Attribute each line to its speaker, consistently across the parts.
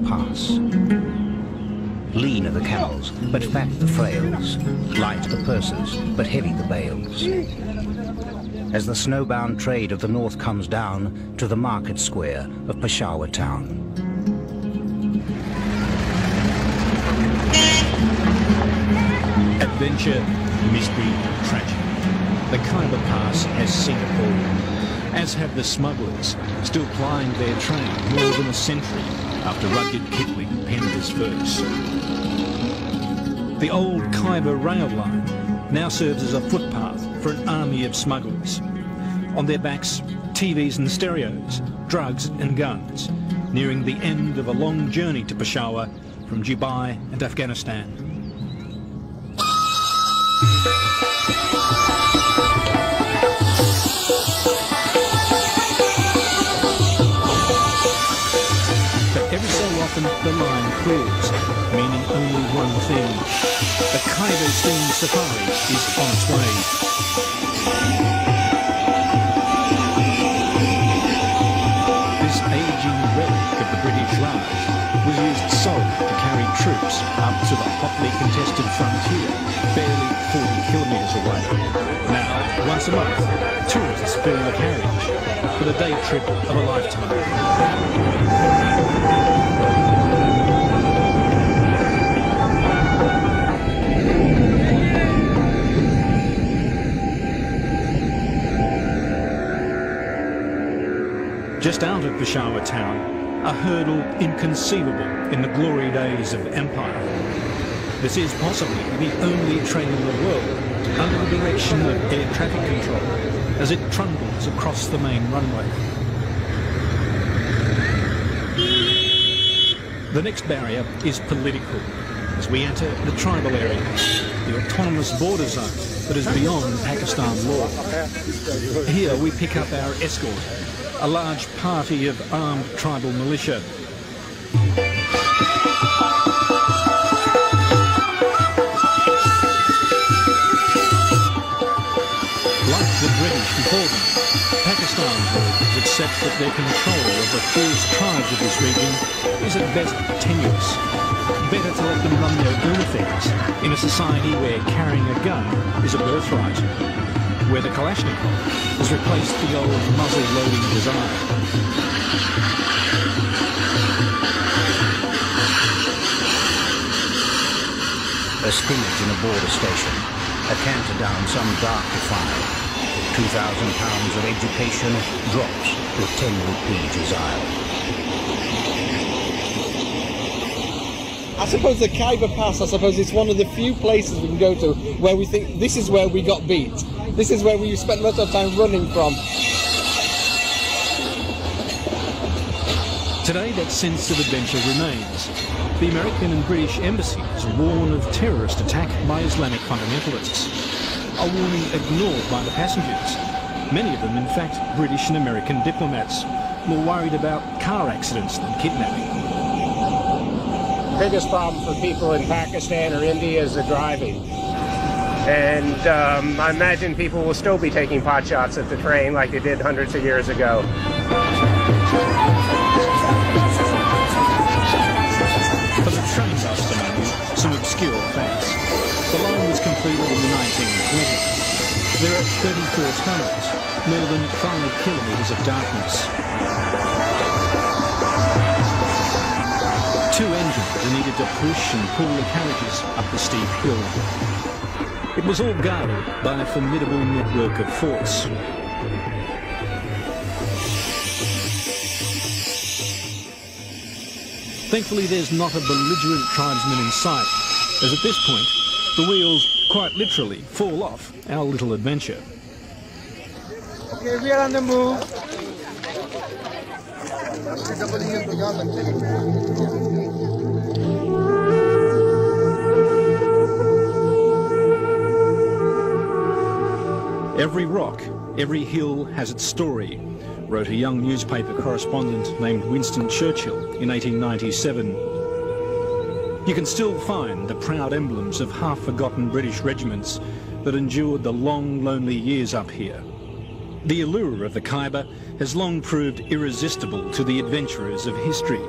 Speaker 1: Pass. Lean are the camels, but fat the frails. Light the purses, but heavy the bales. As the snowbound trade of the north comes down to the market square of Peshawar town.
Speaker 2: Adventure, mystery, tragedy. The Khyber Pass has seen it all, as have the smugglers, still plying their trade more than a century after Rudyard Kipling penned his verse. The old Khyber rail line now serves as a footpath for an army of smugglers. On their backs, TVs and stereos, drugs and guns, nearing the end of a long journey to Peshawar from Dubai and Afghanistan. Often the line clears, meaning only one thing. The Khyber-themed safari is on its way. This aging relic of the British Raj was used solely to carry troops up to the hotly contested frontier, barely 40 kilometres away. Now, once a month, tourists fill the carriage for the day trip of a lifetime. Just out of Peshawar town, a hurdle inconceivable in the glory days of empire. This is possibly the only train in the world under the direction of air traffic control as it trundles across the main runway. The next barrier is political as we enter the tribal area, the autonomous border zone that is beyond Pakistan law. Here we pick up our escort, a large party of armed tribal militia. Like the British before them, Pakistan's rulers accept that their control of the fierce tribes of this region is at best tenuous. Better to let them run their own affairs in a society where carrying a gun is a birthright, where the Kalashnikov has replaced the old muzzle-loading desire.
Speaker 1: A scrimmage in a border station, a canter down some dark defile. 2,000 pounds of education drops to a 10 rupee desire.
Speaker 3: I suppose the Khyber Pass, I suppose it's one of the few places we can go to where we think this is where we got beat. This is where we spent most of our time running from.
Speaker 2: Today that sense of adventure remains. The American and British embassies warn of terrorist attack by Islamic fundamentalists. A warning ignored by the passengers. Many of them, in fact, British and American diplomats, more worried about car accidents than kidnapping.
Speaker 4: The biggest problem for people in Pakistan or India is the driving. And I imagine people will still be taking pot shots at the train like they did hundreds of years ago.
Speaker 2: For the train buster menu, some obscure facts. The line was completed in the 1920s. There are 34 tunnels, more than 5 kilometres of darkness. 2 engines are needed to push and pull the carriages up the steep hill. It was all guarded by a formidable network of forts. Thankfully, there's not a belligerent tribesman in sight, as at this point, the wheels quite literally fall off our little adventure.
Speaker 3: Okay, we are on the move.
Speaker 2: Every rock, every hill has its story, wrote a young newspaper correspondent named Winston Churchill in 1897. You can still find the proud emblems of half-forgotten British regiments that endured the long, lonely years up here. The allure of the Khyber has long proved irresistible to the adventurers of history.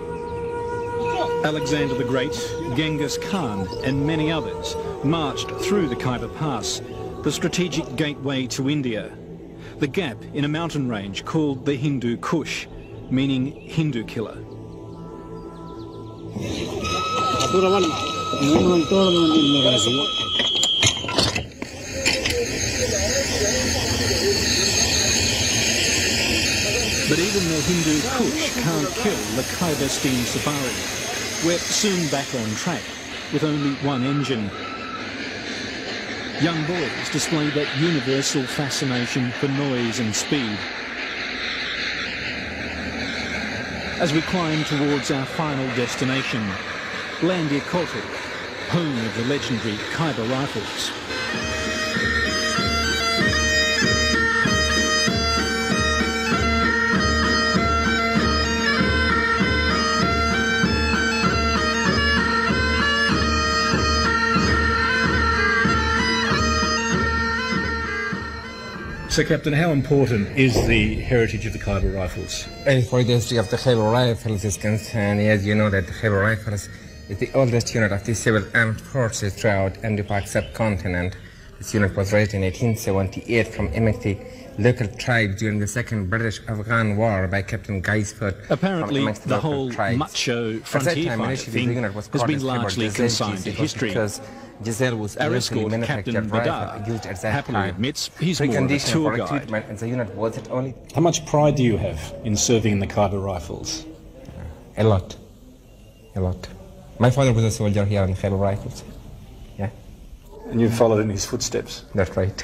Speaker 2: Alexander the Great, Genghis Khan and many others marched through the Khyber Pass, the strategic gateway to India, the gap in a mountain range called the Hindu Kush, meaning Hindu killer. But even the Hindu Kush can't kill the Khyber steam safari. We're soon back on track, with only one engine. Young boys display that universal fascination for noise and speed. As we climb towards our final destination, Landi Kotal, home of the legendary Khyber rifles.
Speaker 5: So, Captain, how important is the heritage of the Khyber Rifles?
Speaker 3: As for the history of the Khyber Rifles is concerned, as you know that the Khyber Rifles is the oldest unit of the civil armed forces throughout Indo-Pak subcontinent. This unit was raised in 1878 from amongst the local tribes during the Second British-Afghan War by Captain Gaisford.
Speaker 2: Apparently, the whole macho frontier fighter thing has been largely consigned to history. Our escort, Captain Badar, happily admits he's more of a tour guide.
Speaker 5: How much pride do you have in serving in the Khyber Rifles?
Speaker 3: A lot. A lot. My father was a soldier here in the Khyber Rifles. Yeah.
Speaker 5: And you've followed in his footsteps?
Speaker 3: That's right.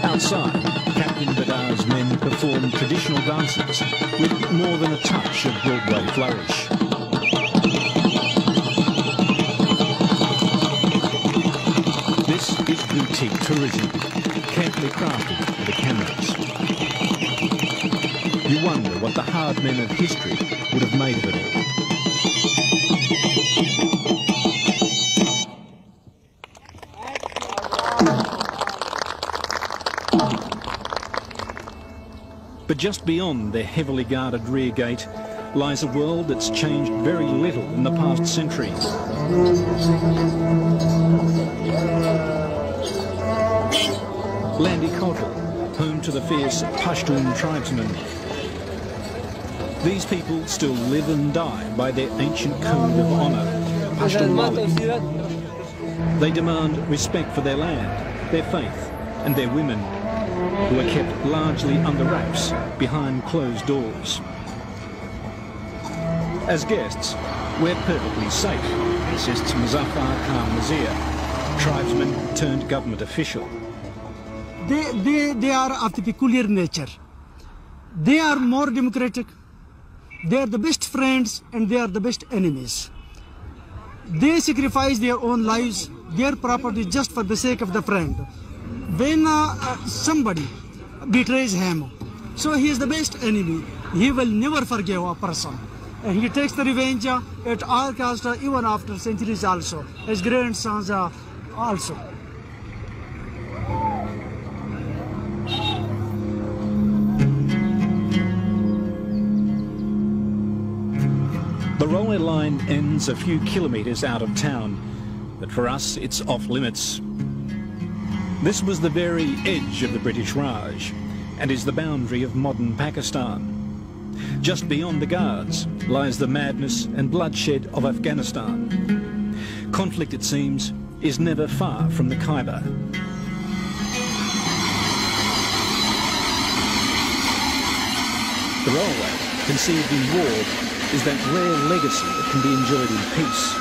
Speaker 2: Outside, Captain Badar's men perform traditional dances with more than a touch of Broadway flourish. This is boutique tourism, carefully crafted for the cameras. You wonder what the hard men of history would have made of it all. But just beyond their heavily guarded rear gate lies a world that's changed very little in the past centuries. Landi Kotal, home to the fierce Pashtun tribesmen. These people still live and die by their ancient code of honour, Pashtun. They demand respect for their land, their faith and their women, who are kept largely under wraps behind closed doors. As guests, we're perfectly safe, insists Muzaffar Khan Nazir, tribesman turned government official.
Speaker 6: They are of the peculiar nature. They are more democratic, they are the best friends and they are the best enemies. They sacrifice their own lives, their property just for the sake of the friend. When somebody betrays him, so he is the best enemy. He will never forgive a person. And he takes the revenge at all costs, even after centuries also, his grandsons also.
Speaker 2: The railway line ends a few kilometres out of town, but for us it's off limits. This was the very edge of the British Raj and is the boundary of modern Pakistan. Just beyond the Guards lies the madness and bloodshed of Afghanistan. Conflict, it seems, is never far from the Khyber. The railway, conceived in war, is that rare legacy that can be enjoyed in peace.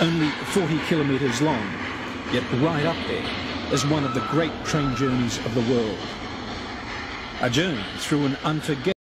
Speaker 2: Only 40 kilometres long, yet right up there as one of the great train journeys of the world. A journey through an unforgettable